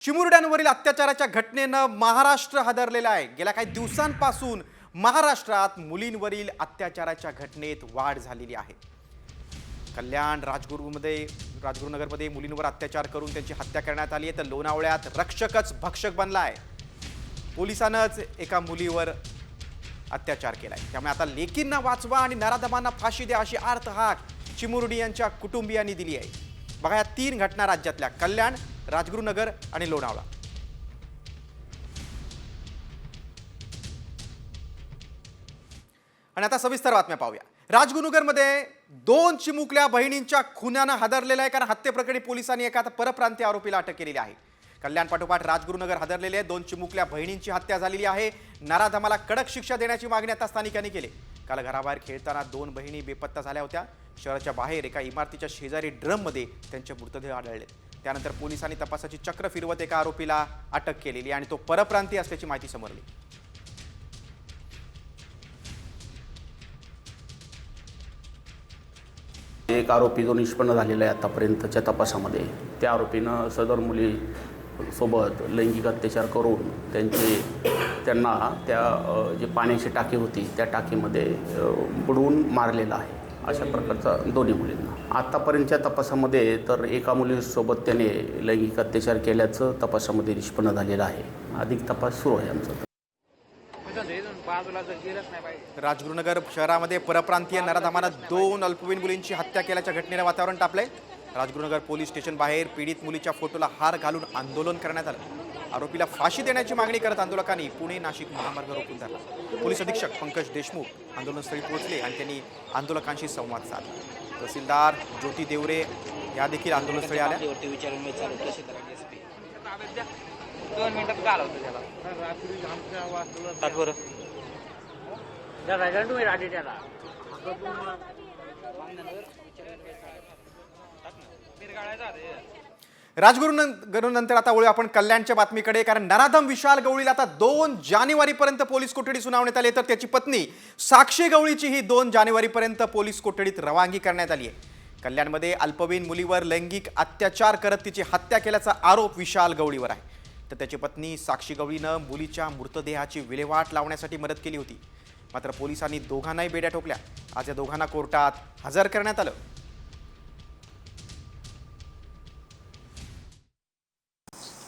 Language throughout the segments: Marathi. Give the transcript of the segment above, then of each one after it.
चिमुरड्यांवरील अत्याचाराच्या घटनेनं महाराष्ट्र हादरलेला आहे। गेल्या काही दिवसांपासून महाराष्ट्रात मुलींवरील अत्याचाराच्या घटनेत वाढ झालेली आहे। कल्याण राजगुरुनगरमध्ये मुलींवर अत्याचार करून त्यांची हत्या करण्यात आली आहे, तर लोणावळ्यात रक्षकच भक्षक बनला आहे। पोलिसांनाच एका मुलीवर अत्याचार केलाय, त्यामुळे आता लेकींना वाचवा आणि नराधमांना फाशी द्या अशी आर्तहाक चिमुरडी यांच्या कुटुंबियांनी दिली आहे। बघा या तीन घटना राज्यातल्या कल्याण, राजगुरुनगर आणि लोणावळा। आणि आता सविस्तर बातम्या पाहूया। राजगुरुनगरमध्ये दोन चिमुकल्या बहिणींच्या खुनानं हादरलेला आहे, कारण हत्येप्रकरणी पोलिसांनी एका परप्रांतीय आरोपीला अटक केलेली आहे। कल्याण पाठोपाठ राजगुरुनगर हादरलेले आहे। दोन चिमुकल्या बहिणींची हत्या झालेली आहे। नराधमाला कडक शिक्षा देण्याची मागणी आता स्थानिकांनी केली। काल घराबाहेर खेळताना दोन बहिणी बेपत्ता झाल्या होत्या। शहराच्या बाहेर एका इमारतीच्या शेजारी ड्रममध्ये त्यांचे मृतदेह आढळले। त्यानंतर पोलिसांनी तपासाची चक्र फिरवत एका आरोपीला अटक केलेली आणि तो परप्रांतीय असल्याची माहिती समोर आली। एक आरोपी जो निष्पन्न झालेला आहे आतापर्यंतच्या तपासामध्ये, त्या आरोपीनं सदर मुली सोबत लैंगिक अत्याचार करून त्यांना त्या जे पाण्याची टाकी होती त्या टाकीमध्ये बुडवून मारलेला आहे। अशा प्रकारचा दोन्ही मुलींना आतापर्यंतच्या तपासामध्ये तर एका मुलीसोबत त्याने लैंगिक अत्याचार केल्याचं तपासामध्ये निष्पन्न झालेलं आहे। अधिक तपास सुरू आहे आमचा। राजगुरुनगर शहरामध्ये परप्रांतीय नराधमानं दोन अल्पवयीन मुलींची हत्या केल्याच्या घटनेने वातावरण तापलंय। राजगुरुनगर पोलीस स्टेशन बाहेर पीडित मुलीच्या फोटोला हार घालून आंदोलन करण्यात आलं। आरोपीला फाशी देण्याची मागणी करत आंदोलकांनी पुणे नाशिक महामार्ग रोखून धरला। पोलीस अधीक्षक पंकज देशमुख आंदोलनस्थळी पोहोचले आणि त्यांनी आंदोलकांशी संवाद साधला। तहसीलदार ज्योती देवरे या देखील आंदोलनस्थळी आल्या। 2 मिनिटात काल होतं त्याला रात्री आमच्या वाजता बरं त्या तुम्ही रात्री त्याला राजगुरुनगर आता वळू आपण कल्याणच्या बातमीकडे, कारण नराधम विशाल गवळीला आता 2 जानेवारीपर्यंत पोलीस कोठडी सुनावण्यात आली, तर त्याची पत्नी साक्षी गवळीची ही 2 जानेवारीपर्यंत पोलीस कोठडीत रवानगी करण्यात आली आहे। कल्याणमध्ये अल्पवयीन मुलीवर लैंगिक अत्याचार करत तिची हत्या केल्याचा आरोप विशाल गवळीवर आहे, तर त्याची पत्नी साक्षी गवळीनं मुलीच्या मृतदेहाची विल्हेवाट लावण्यासाठी मदत केली होती। मात्र पोलिसांनी दोघांनाही बेड्या ठोकल्या। आज या दोघांना कोर्टात हजर करण्यात आलं।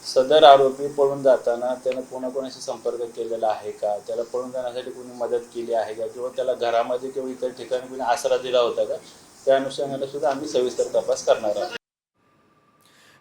सदर आरोपी पळून जाताना त्याने कोणाकोणाशी संपर्क केलेला आहे का, त्याला पळून जाण्यासाठी कोणी मदत केली आहे का, किंवा त्याला घरामध्ये किंवा इतर ठिकाणी कोणी आसरा दिला होता का, त्या अनुषंगाने सुद्धा आम्ही सविस्तर तपास करणार आहोत।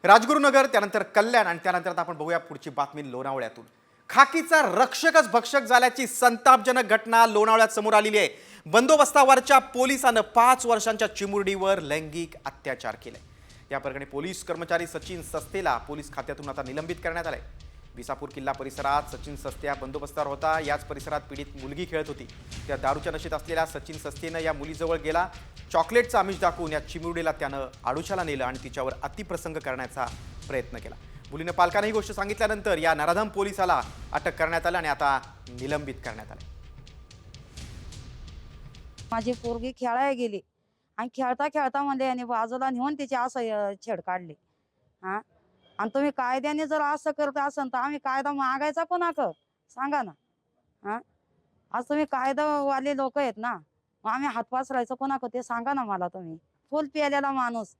राजगुरुनगर, त्यानंतर कल्याण आणि त्यानंतर आपण बघूया पुढची बातमी लोणावळ्यातून। खाकीचा रक्षकच भक्षक झाल्याची संतापजनक घटना लोणावळ्यात समोर आलेली आहे। बंदोबस्तावरच्या पोलिसांनं 5 वर्षांच्या चिमुरडीवर लैंगिक अत्याचार केले। या प्रकरणी पोलीस कर्मचारी सचिन सस्तेला पोलीस खात्यातून आता निलंबित करण्यात आले। विसापूर किल्ला परिसरात सचिन सस्त्या बंदोबस्तावर होता। याच परिसरात पीडित मुलगी खेळत होती। त्या दारूच्या नशेत असलेल्या सचिन सस्तेनं या मुलीजवळ गेला। चॉकलेटचं आमिष दाखवून या चिमुरडीला त्यानं आडुशाला नेलं आणि तिच्यावर अतिप्रसंग करण्याचा प्रयत्न केला। मुलीनं पालकांना ही गोष्ट सांगितल्यानंतर या नराधम पोलिसाला अटक करण्यात आलं आणि आता निलंबित करण्यात आले। माझी पोरगी खेळायला गेली आणि खेळता खेळता म्हणले आणि बाजूला नेऊन तिचे असं छेड काढले। हा, आणि तुम्ही कायद्याने जर असं करत असाल तर आम्ही कायदा मागायचा कोणाकडं सांगा ना। हा, आज तुम्ही कायदावाले लोक आहेत ना, मग आम्ही हात पसरायचं कोणाकडं ते सांगा ना मला। तुम्ही फुल प्यालेला माणूस,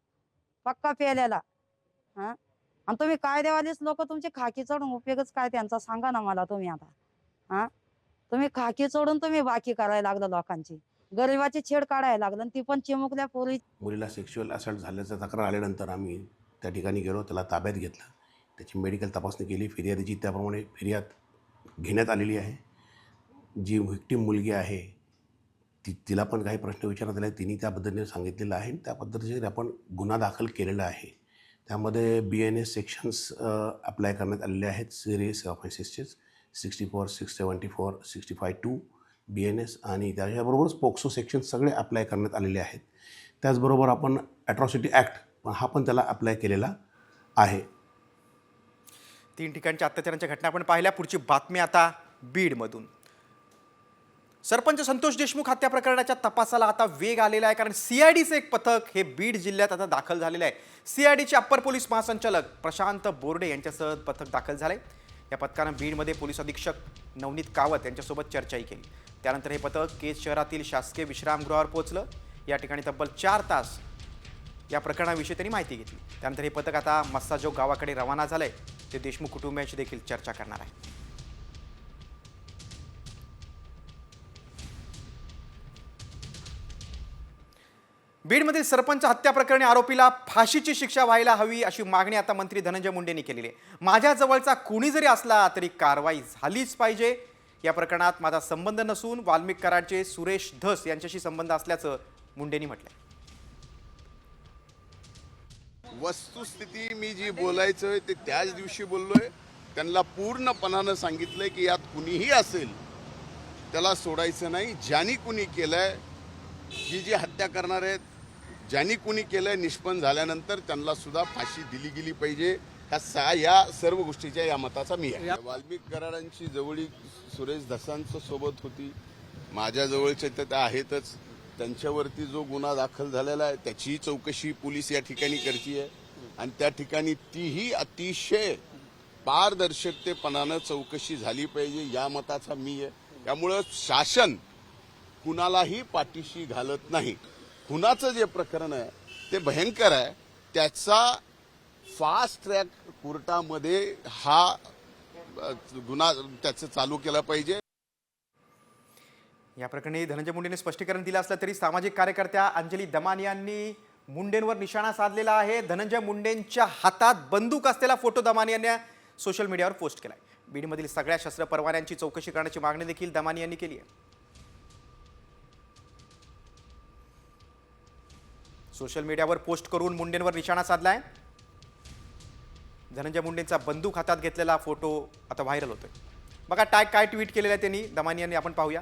पक्का प्यालेला, हा, आणि तुम्ही कायदेवालेच लोक तुमची खाकी चढून उपयोगच काय त्यांचा सांगा ना मला तुम्ही आता। हा, तुम्ही खाकी चढून तुम्ही बाकी करायला लागलं लोकांची, गरिबाची छेड काढायला लागलं, ती पण चिमुकल्या पोरी। मुलीला सेक्शुअल असॉल्ट झाल्याचा तक्रार आल्यानंतर आम्ही त्या ठिकाणी गेलो, त्याला ताब्यात घेतलं, त्याची मेडिकल तपासणी केली। फिर्यादीची त्याप्रमाणे फिर्याद घेण्यात आलेली आहे। जी व्हिक्टीम मुलगी आहे तिला पण काही प्रश्न विचारण्यात आले, तिने त्या पद्धतीने सांगितलेलं आहे। त्या पद्धतीने आपण गुन्हा दाखल केलेला आहे। त्यामध्ये BNS सेक्शन्स अप्लाय करण्यात आलेले आहेत। सिरियस ऑफेन्सेसचे 64, 674, 65(2) BNS आणि त्याच्याबरोबरच पोक्सो सेक्शन सगळे अप्लाय करण्यात आलेले आहेत। त्याचबरोबर आपण ॲट्रॉसिटी ॲक्ट हा पण त्याला अप्लाय केलेला आहे। 3 ठिकाणच्या अत्याचारांच्या घटना आपण पाहिल्या। पुढची बातमी आता बीडमधून। सरपंच संतोष देशमुख हत्या प्रकरणाच्या तपासाला आता वेग आलेला आहे, कारण सीआयडीचे एक पथक हे बीड जिल्ह्यात आता दाखल झालेलं आहे. सीआयडीचे अप्पर पोलीस महासंचालक प्रशांत बोर्डे यांच्यासह पथक दाखल झालंय. या पथकानं बीडमध्ये पोलीस अधीक्षक नवनीत कावत यांच्यासोबत चर्चाही केली. त्यानंतर हे पथक केज शहरातील शासकीय विश्रामगृहावर पोहोचलं. या ठिकाणी तब्बल 4 तास या प्रकरणाविषयी त्यांनी माहिती घेतली. त्यानंतर हे पथक आता मस्साजोग गावाकडे रवाना झालंय. ते देशमुख कुटुंबियांशी देखील चर्चा करणार आहे. बीडमधील सरपंच हत्या प्रकरणी आरोपीला फाशीची शिक्षा व्हायला हवी अशी मागणी आता मंत्री धनंजय मुंडेंनी केलेली आहे. माझ्या जवळचा कोणी जरी असला तरी कारवाई झालीच पाहिजे. या प्रकरणात माझा संबंध नसून वाल्मिक कराडचे सुरेश धस यांच्याशी संबंध असल्याचं मुंडेंनी म्हटलंय. वस्तुस्थिती मी जी बोलायचं ते त्याच दिवशी बोललोय. त्यांना पूर्णपणानं सांगितलंय की यात कुणीही असेल त्याला सोडायचं नाही. ज्यांनी कुणी केलंय, जी हत्या करणार आहेत, ज्यांनी कुणी केलंय, निष्पन्न झाल्यानंतर त्यांना सुद्धा फाशी दिली गेली पाहिजे. या सर्व गोष्टीच्या या मताचा मी आहे. वाल्मिक कराडांची जवळीक सुरेश धसांचं सोबत होती. माझ्या जवळचे तर आहेतच. त्यांच्यावरती जो गुन्हा दाखल झालेला आहे त्याची चौकशी पोलीस या ठिकाणी करते आणि त्या ठिकाणी तीही अतिशय पारदर्शकतेपणानं चौकशी झाली पाहिजे या मताचा मी आहे. त्यामुळं शासन कुणालाही पाठीशी घालत नाही. खुनाचं जे प्रकरण आहे ते भयंकर आहे. त्याचा फास्ट ट्रॅक कोर्टामध्ये हा गुन्हा त्याचं चालू केला पाहिजे. या प्रकरणी धनंजय मुंडेंनी स्पष्टीकरण दिलं असलं तरी सामाजिक कार्यकर्त्या अंजली दमानी यांनी मुंडेंवर निशाणा साधलेला आहे. धनंजय मुंडेंच्या हातात बंदूक असलेला फोटो दमानी यांनी सोशल मीडियावर पोस्ट केलाय. बीडमधील सगळ्या शस्त्र परवान्यांची चौकशी करण्याची मागणी देखील दमानी यांनी केली आहे. सोशल मीडियावर पोस्ट करून मुंडेंवर निशाणा साधलाय. धनंजय मुंडेंचा बंदूक हातात घेतलेला फोटो आता व्हायरल होतोय. बघा काय ट्विट केलेलं आहे त्यांनी दमानी यांनी, आपण पाहूया.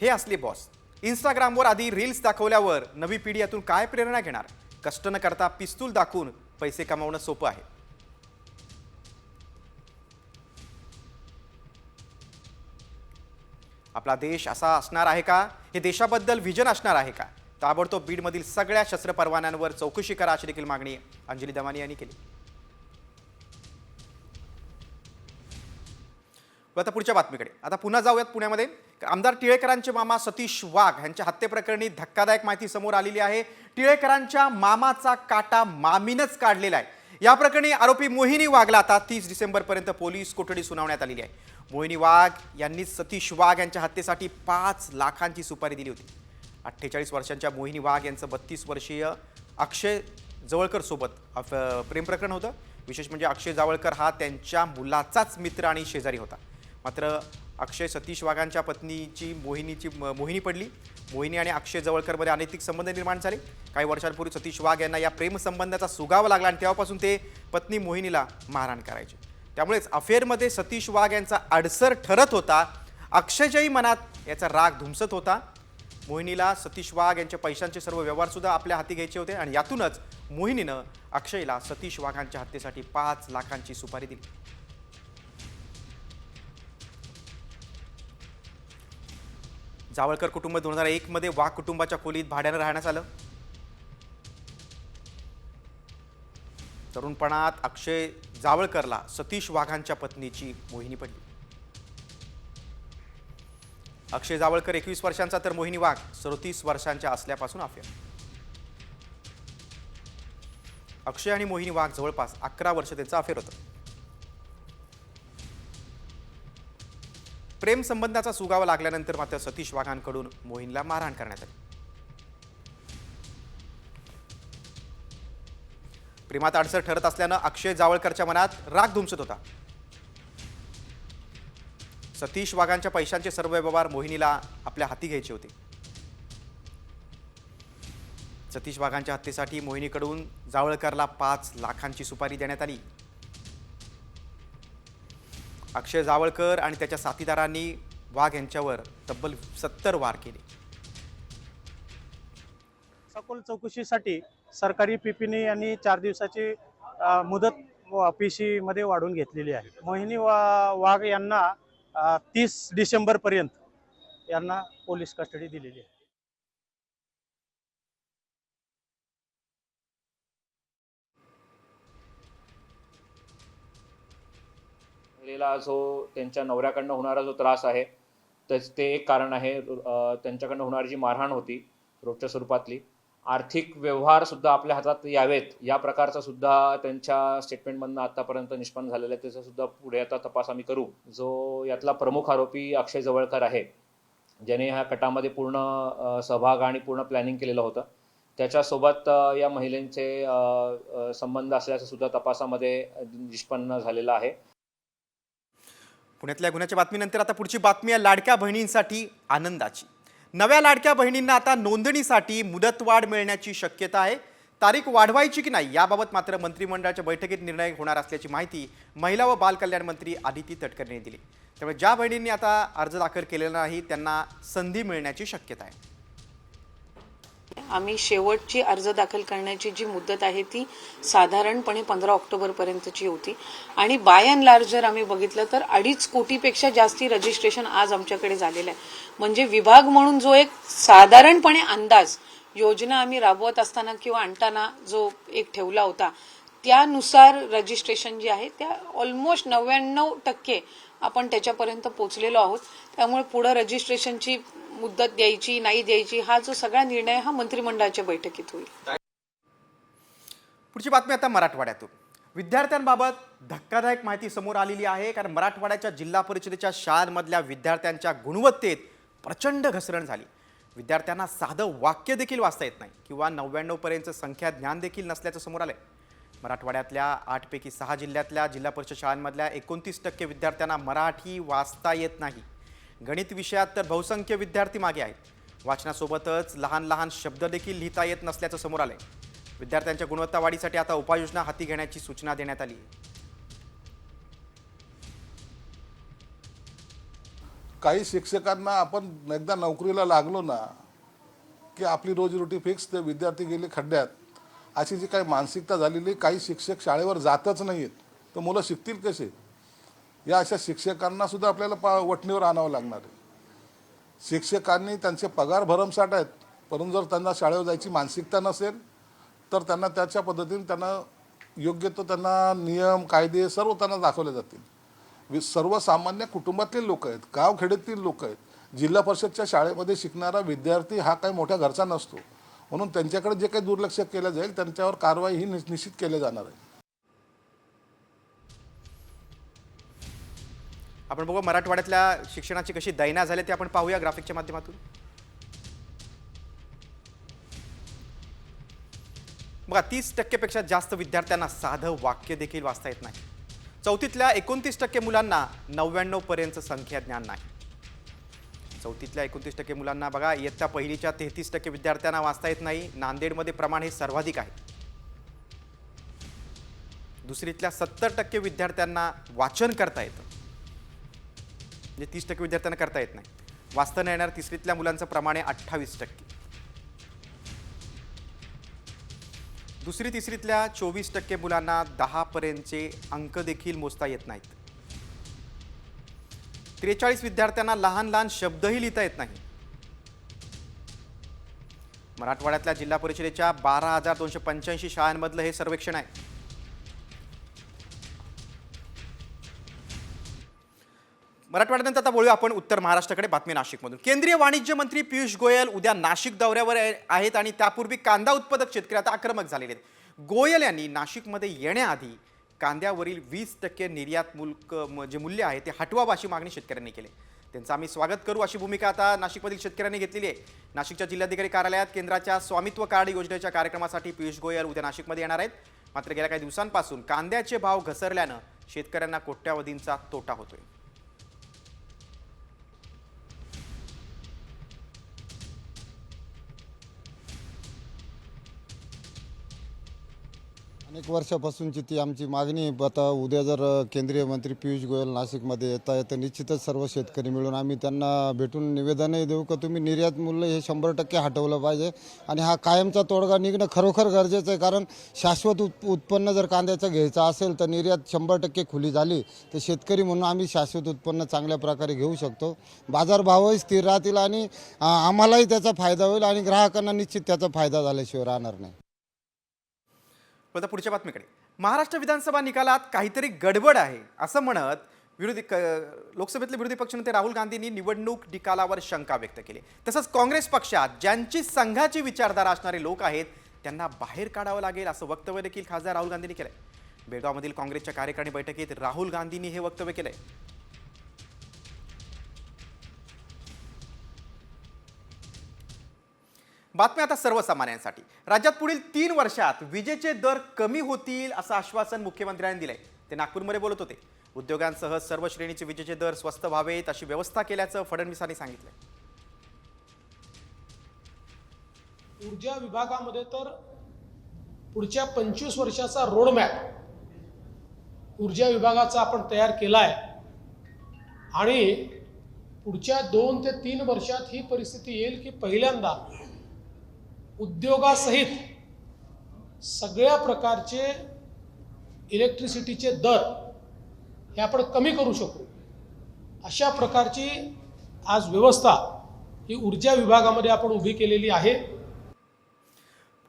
हे असले बॉस. इंस्टाग्रामवर आधी रील्स दाखवल्यावर नवी पिढी यातून काय प्रेरणा घेणार? कष्ट न करता पिस्तूल दाखवून पैसे कमावणं सोपं आहे. आपला देश असा असणार आहे का? हे देशाबद्दल व्हिजन असणार आहे का? ताबडतोब बीडमधील सगळ्या शस्त्र परवान्यांवर चौकशी करा अशी देखील मागणी अंजली दमानी यांनी केली. आता पुढच्या बातमीकडे आता पुन्हा जाऊयात. पुण्यामध्ये आमदार टिळेकरांचे मामा सतीश वाघ यांच्या हत्येप्रकरणी धक्कादायक माहिती समोर आलेली आहे. टिळेकरांच्या मामाचा काटा मामीनच काढलेला आहे. या प्रकरणी आरोपी मोहिनी वाघला आता 30 डिसेंबरपर्यंत पोलीस कोठडी सुनावण्यात आलेली आहे. मोहिनी वाघ यांनी सतीश वाघ यांच्या हत्येसाठी 5 लाखांची सुपारी दिली होती. 48 वर्षांच्या मोहिनी वाघ यांचं 32 वर्षीय अक्षय जवळकर सोबत प्रेम प्रकरण होतं. विशेष म्हणजे अक्षय जावळकर हा त्यांच्या मुलाचाच मित्र आणि शेजारी होता. मात्र अक्षय सतीश वाघांच्या पत्नीची मोहिनी पडली. मोहिनी आणि अक्षय जवळकरमध्ये अनैतिक संबंध निर्माण झाले. काही वर्षांपूर्वी सतीश वाघ यांना या प्रेमसंबंधाचा सुगावा लागला आणि तेव्हापासून ते पत्नी मोहिनीला मारहाण करायचे. त्यामुळेच अफेअरमध्ये सतीश वाघ यांचा अडसर ठरत होता. अक्षयच्याही मनात याचा राग धुमसत होता. मोहिनीला सतीश वाघ यांच्या पैशांचे सर्व व्यवहारसुद्धा आपल्या हाती घ्यायचे होते आणि यातूनच मोहिनीनं अक्षयला सतीश वाघांच्या हत्येसाठी 5 लाखांची सुपारी दिली. जावळकर कुटुंब 2001 मध्ये वाघ कुटुंबाच्या खोलीत भाड्यानं राहण्यास आलं. तरुणपणात अक्षय जावळकरला सतीश वाघांच्या पत्नीची मोहिनी पडली. अक्षय जावळकर 21 वर्षांचा तर मोहिनी वाघ 37 वर्षांच्या असल्यापासून अफेअर. अक्षय आणि मोहिनी वाघ जवळपास 11 वर्ष त्यांचं अफेअर होतं. प्रेम संबंधाचा सुगावा लागल्यानंतर मात्र सतीश वाघांकडून मोहिनीला मारहाण करण्यात आली. प्रेमात अडसर ठरत असल्यानं अक्षय जावळकरच्या मनात राग धुमसत होता. सतीश वाघांच्या पैशांचे सर्व व्यवहार मोहिनीला आपल्या हाती घ्यायचे होते. सतीश वाघांच्या हत्येसाठी मोहिनीकडून जावळकरला 5 लाखांची सुपारी देण्यात आली. अक्षय जावळकर आणि त्याच्या साथीदारांनी वाघ यांच्यावर तब्बल 70 वार केले. सखोल चौकशीसाठी सरकारी पीपीनी यांनी 4 दिवसाची मुदत PC मध्ये वाढून घेतलेली आहे. मोहिनी वाघ यांना 30 डिसेंबरपर्यंत यांना पोलीस कस्टडी दिलेली आहे. महिलेला जो त्यांच्या नवऱ्याकडनं होणारा जो त्रास आहे ते एक कारण आहे. त्यांच्याकडनं होणारी जी मारहाण होती रोजच्या स्वरूपातली, आर्थिक व्यवहार सुद्धा आपल्या हातात यावेत या प्रकारचा सुद्धा त्यांच्या स्टेटमेंटमधनं आतापर्यंत निष्पन्न झालेलं आहे. त्याचा सुद्धा पुढे आता तपास आम्ही करू. जो यातला प्रमुख आरोपी अक्षय जवळकर आहे, ज्याने ह्या कटामध्ये पूर्ण सहभाग आणि पूर्ण प्लॅनिंग केलेलं होतं, त्याच्यासोबत या महिलेचे संबंध असल्याचं सुद्धा तपासामध्ये निष्पन्न झालेलं आहे. पुण्यातल्या गुन्ह्याच्या बातमीनंतर आता पुढची बातमी आहे लाडक्या बहिणींसाठी आनंदाची. नव्या लाडक्या बहिणींना आता नोंदणीसाठी मुदतवाढ मिळण्याची शक्यता आहे. तारीख वाढवायची की नाही याबाबत मात्र मंत्रिमंडळाच्या बैठकीत निर्णय होणार असल्याची माहिती महिला व बालकल्याण मंत्री आदिती तटकरे यांनी दिली. त्यामुळे ज्या बहिणींनी आता अर्ज दाखल केलेला नाही त्यांना संधी मिळण्याची शक्यता आहे. आम्ही शेवटची अर्ज दाखल करण्याची जी मुदत आहे ती साधारणपणे 15 ऑक्टोबरपर्यंतची होती आणि बाय अँड लार्ज जर आम्ही बघितलं तर 2.5 कोटीपेक्षा जास्ती रजिस्ट्रेशन आज आमच्याकडे झालेलं आहे. म्हणजे विभाग म्हणून जो एक साधारणपणे अंदाज योजना आम्ही राबवत असताना किंवा आणताना जो एक ठेवला होता त्यानुसार रजिस्ट्रेशन जे आहे त्या ऑलमोस्ट 99% आपण त्याच्यापर्यंत पोहोचलेलो आहोत. त्यामुळे पुढे रजिस्ट्रेशनची मुदत द्यायची नाही द्यायची हा जो सगळा निर्णय हा मंत्रिमंडळाच्या बैठकीत होईल. पुढची बातमी आता मराठवाड्यातून. विद्यार्थ्यांबाबत धक्कादायक माहिती समोर आलेली आहे. कारण मराठवाड्याच्या जिल्हा परिषदेच्या शाळांमधल्या विद्यार्थ्यांच्या गुणवत्तेत प्रचंड घसरण झाली. विद्यार्थ्यांना साधं वाक्य देखील वाचता येत नाही किंवा 99पर्यंत संख्या ज्ञान देखील नसल्याचं समोर आलंय. मराठवाड्यातल्या 8 पैकी 6 जिल्ह्यातल्या जिल्हा परिषद शाळांमधल्या 29% विद्यार्थ्यांना मराठी वाचता येत नाही. गणित विषयात तर बहुसंख्य विद्यार्थी मागे आहेत. वाचनासोबतच लहान लहान शब्द देखील लिहिता येत नसल्याचं समोर आलंय. विद्यार्थ्यांच्या गुणवत्ता वाढीसाठी आता उपाययोजना हाती घेण्याची सूचना देण्यात आली. काही शिक्षकांना आपण एकदा नोकरीला लागलो ना की आपली रोजीरोटी फिक्स, ते विद्यार्थी गेले खड्ड्यात, अशी जी काही मानसिकता झालेली. काही शिक्षक शाळेवर जातच नाहीत, तर मुलं शिकतील कसे? या अशा शिक्षकांना सुद्धा आपल्याला वठणीवर आणावं लागणार आहे. शिक्षकांनी त्यांचे पगार भरमसाठ आहेत, परंतु जर त्यांना शाळेवर जायची मानसिकता नसेल तर त्यांना त्याच्या पद्धतीने त्यांना योग्य तो त्यांना नियम कायदे सर्व त्यांना दाखवले जातील. सर्वसामान्य कुटुंबातले लोक आहेत, गावखेड्यातील लोक आहेत. जिल्हा परिषदच्या शाळेमध्ये शिकणारा विद्यार्थी हा काही मोठ्या घरचा नसतो, म्हणून त्यांच्याकडे जे काही दुर्लक्ष केलं जाईल त्यांच्यावर कारवाई ही निश्चित केली जाणार आहे. आपण बघू मराठवाड्यातल्या शिक्षणाची कशी दैना झाली ते आपण पाहूया ग्राफिकच्या माध्यमातून. बघा 30% पेक्षा जास्त विद्यार्थ्यांना साधं वाक्य देखील वाचता येत नाही. 4थीतल्या 29% मुलांना 99पर्यंत संख्या ज्ञान नाही. 4थीतल्या 29% मुलांना बघा इयत्ता पहिलीच्या 33% विद्यार्थ्यांना वाचता येत नाही. नांदेडमध्ये प्रमाण हे सर्वाधिक आहे. दुसरीतल्या 70% विद्यार्थ्यांना वाचन करता येतं, म्हणजे 30% विद्यार्थ्यांना करता येत नाही. वाचता न येणार तिसरीतल्या मुलांचं प्रमाण आहे 28%. दुसरी तिसरीतल्या 24% मुलांना 10पर्यंतचे अंक देखील मोजता येत नाहीत. 43 विद्यार्थ्यांना लहान लहान शब्दही लिहिता येत नाही. मराठवाड्यातल्या जिल्हा परिषदेच्या 12,285 शाळांमधलं हे सर्वेक्षण आहे. मराठवाड्यानंतर आता बोलूया आपण उत्तर महाराष्ट्राकडे. बातमी नाशिकमधून. केंद्रीय वाणिज्य मंत्री पियुष गोयल उद्या नाशिक दौऱ्यावर आहेत आणि त्यापूर्वी कांदा उत्पादक शेतकरी आता आक्रमक झालेले आहेत. गोयल यांनी नाशिकमध्ये येण्याआधी कांद्यावरील 20% निर्यात जे मूल्य आहे ते हटवावं अशी मागणी शेतकऱ्यांनी केली. त्यांचं आम्ही स्वागत करू अशी भूमिका आता नाशिकमधील शेतकऱ्यांनी घेतलेली आहे. नाशिकच्या जिल्हाधिकारी कार्यालयात केंद्राच्या स्वामित्व कार्ड योजनेच्या कार्यक्रमासाठी पियुष गोयल उद्या नाशिकमध्ये येणार आहेत. मात्र गेल्या काही दिवसांपासून कांद्याचे भाव घसरल्यानं शेतकऱ्यांना कोट्यावधींचा तोटा होतोय. अनेक वर्षापासूनची ती आमची मागणी आहे. आता उद्या जर केंद्रीय मंत्री पियुष गोयल नाशिकमध्ये येत आहे तर निश्चितच सर्व शेतकरी मिळून आम्ही त्यांना भेटून निवेदनही देऊ का तुम्ही निर्यात मूल्य हे 100% हटवलं पाहिजे आणि हा कायमचा तोडगा निघणं खरोखर गरजेचं आहे. कारण शाश्वत उत्पन्न जर कांद्याचं घ्यायचं असेल तर निर्यात 100% खुली झाली तर शेतकरी म्हणून आम्ही शाश्वत उत्पन्न चांगल्या प्रकारे घेऊ शकतो. बाजारभावही स्थिर राहतील आणि आम्हालाही त्याचा फायदा होईल आणि ग्राहकांना निश्चित त्याचा फायदा झाल्याशिवाय राहणार नाही. आता पुढच्या बातमीकडे. महाराष्ट्र विधानसभा निकालात काहीतरी गडबड आहे असं म्हणत लोकसभेतले विरोधी पक्षनेते राहुल गांधींनी निवडणूक निकालावर शंका व्यक्त केली. तसंच काँग्रेस पक्षात ज्यांची संघाची विचारधारा असणारे लोक आहेत त्यांना बाहेर काढावं लागेल असं वक्तव्य देखील खासदार राहुल गांधींनी केलंय. बेळगावमधील काँग्रेसच्या कार्यकारिणी बैठकीत राहुल गांधींनी हे वक्तव्य केलंय. बातमी आता सर्वसामान्यांसाठी. राज्यात पुढील 3 वर्षात विजेचे दर कमी होतील असं आश्वासन मुख्यमंत्र्यांनी दिलंय. ते नागपूरमध्ये बोलत होते. उद्योगांसह सर्व श्रेणीचे विजेचे दर स्वस्त व्हावेत अशी व्यवस्था केल्याचं फडणवीसांनी सांगितलंय. ऊर्जा विभागामध्ये तर पुढच्या 25 वर्षाचा रोडमॅप ऊर्जा विभागाचा आपण तयार केला आहे आणि पुढच्या 2 ते 3 वर्षात ही परिस्थिती येईल की पहिल्यांदा उद्योगासहित सगळ्या प्रकारचे इलेक्ट्रिसिटीचे दर हे आपण कमी करू शकू अशा प्रकारची आज व्यवस्था ही ऊर्जा विभागामध्ये आपण उभी केलेली आहे.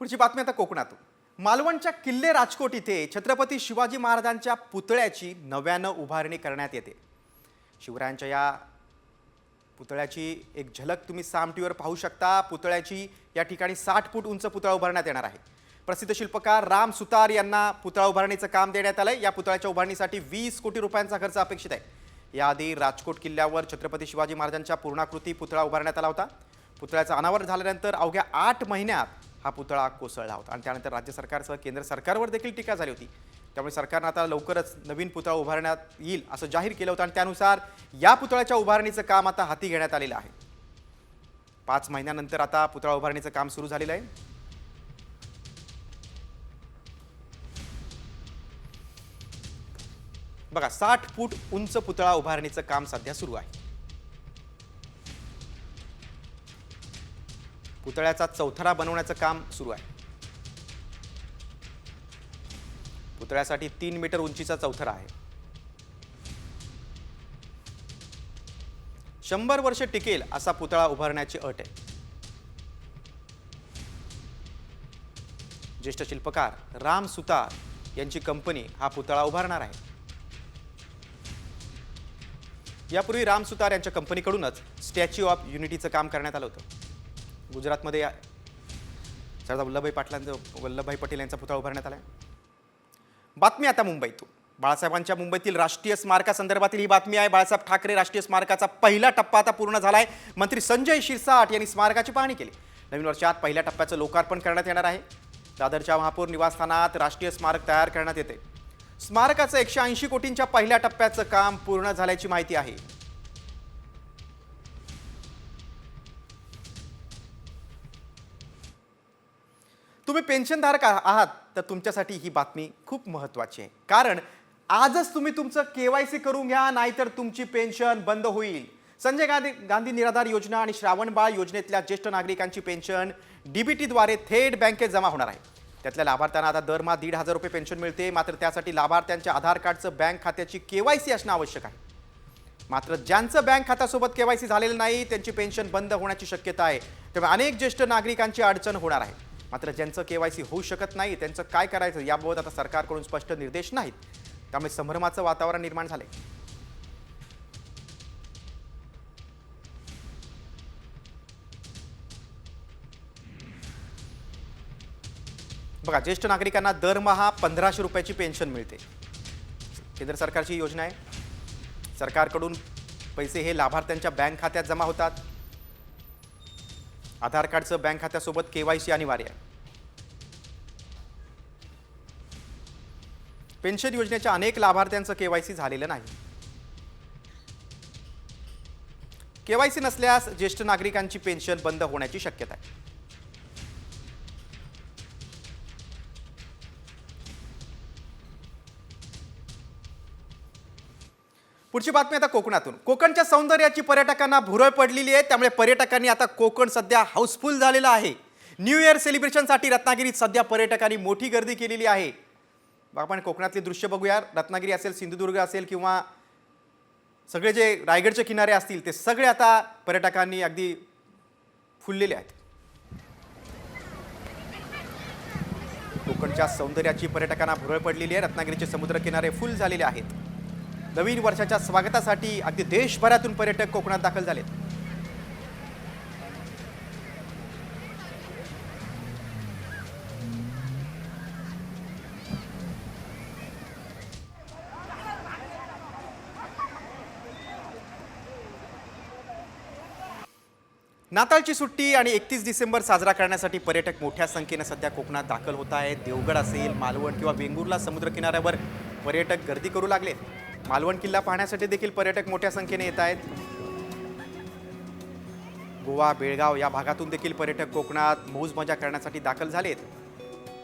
पुढची बातमी आता कोकणातून. मालवणच्या किल्ले राजकोट इथे छत्रपती शिवाजी महाराजांच्या पुतळ्याची नव्यानं उभारणी करण्यात येते. शिवरायांच्या या पुतळ्याची एक झलक तुम्ही साम टीव्हीवर पाहू शकता. पुतळ्याची या ठिकाणी 60 फूट उंच पुतळा उभारण्यात येणार आहे. प्रसिद्ध शिल्पकार राम सुतार यांना पुतळा उभारणीचं काम देण्यात आलंय. या पुतळ्याच्या उभारणीसाठी 20 कोटी रुपयांचा खर्च अपेक्षित आहे. याआधी राजकोट किल्ल्यावर छत्रपती शिवाजी महाराजांच्या पूर्णाकृती पुतळा उभारण्यात आला होता. पुतळ्याचं अनावरण झाल्यानंतर अवघ्या 8 महिन्यात हा पुतळा कोसळला होता आणि त्यानंतर राज्य सरकारसह केंद्र सरकारवर देखील टीका झाली होती. त्यामुळे सरकारनं आता लवकरच नवीन पुतळा उभारण्यात येईल असं जाहीर केलं होतं आणि त्यानुसार या पुतळ्याच्या उभारणीचं काम आता हाती घेण्यात आलेलं आहे. 5 महिन्यानंतर आता पुतळा उभारणीचं काम सुरू झालेलं आहे. बघा 60 फूट उंच पुतळा उभारणीचं काम सध्या सुरू आहे. पुतळ्याचा चौथरा बनवण्याचं काम सुरू आहे. पुतळ्यासाठी 3 मीटर उंचीचा चौथरा आहे. 100 वर्ष टिकेल असा पुतळा उभारण्याची अट आहे. ज्येष्ठ शिल्पकार राम सुतार यांची कंपनी हा पुतळा उभारणार आहे. यापूर्वी राम सुतार यांच्या कंपनीकडूनच स्टॅच्यू ऑफ युनिटीचं काम करण्यात आलं होतं. गुजरातमध्ये सरदार वल्लभभाई पटेल यांचा पुतळा उभारण्यात आला आहे. बातमी आता मुंबईतून. बाळासाहेबांच्या मुंबईतील राष्ट्रीय स्मारकासंदर्भातील ही बातमी आहे. बाळासाहेब ठाकरे राष्ट्रीय स्मारकाचा पहिला टप्पा आता पूर्ण झालाय. मंत्री संजय शिरसाट यांनी स्मारकाची पाहणी केली. नवीन वर्षात पहिल्या टप्प्याचं लोकार्पण करण्यात येणार आहे. दादरच्या महापौर निवासस्थानात राष्ट्रीय स्मारक तयार करण्यात येते. स्मारकाचं 180 कोटींच्या पहिल्या टप्प्याचं काम पूर्ण झाल्याची माहिती आहे. तुम्ही पेन्शनधारक आहात तर तुमच्यासाठी ही बातमी खूप महत्त्वाची आहे. कारण आजच तुम्ही तुमचं KYC करून घ्या, नाहीतर तुमची पेन्शन बंद होईल. संजय गांधी निराधार योजना आणि श्रावणबाळ योजनेतल्या ज्येष्ठ नागरिकांची पेन्शन DBTद्वारे थेट बँकेत जमा होणार आहे. त्यातल्या लाभार्थ्यांना आता दरमहा 1,500 रुपये पेन्शन मिळते. मात्र त्यासाठी लाभार्थ्यांच्या आधार कार्डचं बँक खात्याची KYC असणं आवश्यक आहे. मात्र ज्यांचं बँक खात्यासोबत KYC झालेलं नाही त्यांची पेन्शन बंद होण्याची शक्यता आहे. त्यामुळे अनेक ज्येष्ठ नागरिकांची अडचण होणार आहे. मात्र ज्यांचं KYC होऊ शकत नाही त्यांचं काय करायचं याबाबत आता सरकारकडून स्पष्ट निर्देश नाहीत. त्यामुळे संभ्रमाचं वातावरण निर्माण झालंय. बघा ज्येष्ठ नागरिकांना दरमहा 1,500 रुपयाची पेन्शन मिळते. केंद्र सरकारची योजना आहे. सरकारकडून पैसे हे लाभार्थ्यांच्या बँक खात्यात जमा होतात. आधार कार्डचं बँक खात्यासोबत KYC अनिवार्य आहे. पेन्शन योजनेच्या अनेक लाभार्थ्यांचं KYC झालेलं नाही. KYC नसल्यास ज्येष्ठ नागरिकांची पेन्शन बंद होण्याची शक्यता आहे. पुढची बातमी आता कोकणातून. कोकणच्या सौंदर्याची पर्यटकांना भुरळ पडलेली आहे, त्यामुळे पर्यटकांनी आता कोकण सध्या हाऊसफुल झालेलं आहे. न्यू इयर सेलिब्रेशनसाठी रत्नागिरीत सध्या पर्यटकांनी मोठी गर्दी केलेली आहे. आपण कोकणातली दृश्य बघूया. रत्नागिरी असेल, सिंधुदुर्ग असेल किंवा सगळे जे रायगडचे किनारे असतील ते सगळे आता पर्यटकांनी अगदी फुललेले आहेत. कोकणच्या सौंदर्याची पर्यटकांना भुरळ पडलेली आहे. रत्नागिरीचे समुद्र किनारे फुल झालेले आहेत. नवीन वर्षाच्या स्वागतासाठी अगदी देशभरातून पर्यटक कोकणात दाखल झालेत. नाताळची सुट्टी आणि 31 डिसेंबर साजरा करण्यासाठी पर्यटक मोठ्या संख्येने सध्या कोकणात दाखल होत आहेत. देवगड असेल, मालवण किंवा वेंगुर्ला समुद्रकिनाऱ्यावर पर्यटक गर्दी करू लागले. मालवण किल्ला पाहण्यासाठी देखील पर्यटक मोठ्या संख्येने येत आहेत. गोवा, बेळगाव या भागातून देखील पर्यटक कोकणात मौज मजा करण्यासाठी दाखल झालेत.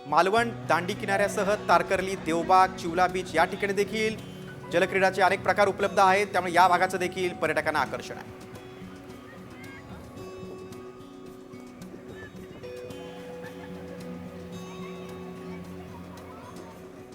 मालवण दांडी किनाऱ्यासह तारकर्ली, देवबाग, चिवला बीच या ठिकाणी देखील जलक्रीडाचे अनेक प्रकार उपलब्ध आहेत, त्यामुळे या भागाचं देखील पर्यटकांना आकर्षण आहे.